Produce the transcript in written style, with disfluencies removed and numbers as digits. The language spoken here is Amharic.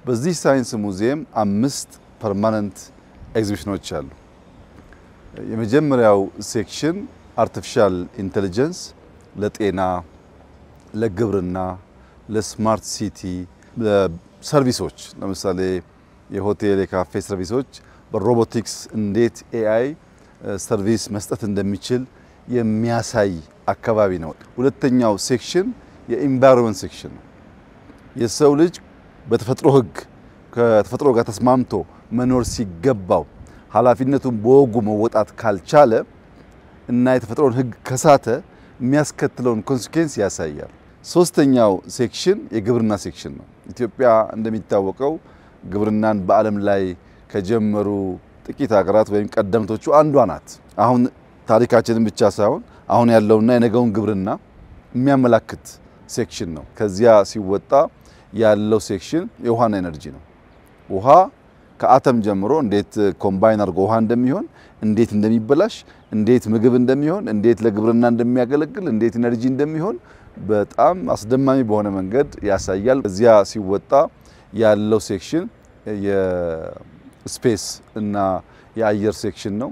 በዚህ ሳይንስ ሙዚየም 5 ፐርማነንት ኤግዚቢሽኖች አሉ። የመጀመሪያው ሴክሽን አርቲፊሻል ኢንተለጀንስ ለጤና፣ ለግብርና፣ ለስማርት ሲቲ፣ ለሰርቪሶች ለምሳሌ የሆቴል የካፌ ሰርቪሶች በሮቦቲክስ እንዴት ኤአይ ሰርቪስ መስጠት እንደሚችል የሚያሳይ አካባቢ ነው። ሁለተኛው ሴክሽን የኢንቫይሮንመንት ሴክሽን ነው። የሰው ልጅ በተፈጥሮ ህግ ከተፈጥሮ ጋር ተስማምቶ መኖር ሲገባው ኃላፊነቱን በወጉ መወጣት ካልቻለ እና የተፈጥሮን ህግ ከሳተ የሚያስከትለውን ኮንሲኩዌንስ ያሳያል። ሶስተኛው ሴክሽን የግብርና ሴክሽን ነው። ኢትዮጵያ እንደሚታወቀው ግብርናን በዓለም ላይ ከጀመሩ ጥቂት ሀገራት ወይም ቀደምቶቹ አንዷ ናት። አሁን ታሪካችንን ብቻ ሳይሆን አሁን ያለውና የነገውን ግብርና የሚያመላክት ሴክሽን ነው። ከዚያ ሲወጣ ያለው ሴክሽን የውሃና ኤነርጂ ነው። ውሃ ከአተም ጀምሮ እንዴት ኮምባይን አድርጎ ውሃ እንደሚሆን፣ እንዴት እንደሚበላሽ፣ እንዴት ምግብ እንደሚሆን፣ እንዴት ለግብርና እንደሚያገለግል፣ እንዴት ኤነርጂ እንደሚሆን በጣም አስደማሚ በሆነ መንገድ ያሳያል። እዚያ ሲወጣ ያለው ሴክሽን የስፔስ እና የአየር ሴክሽን ነው።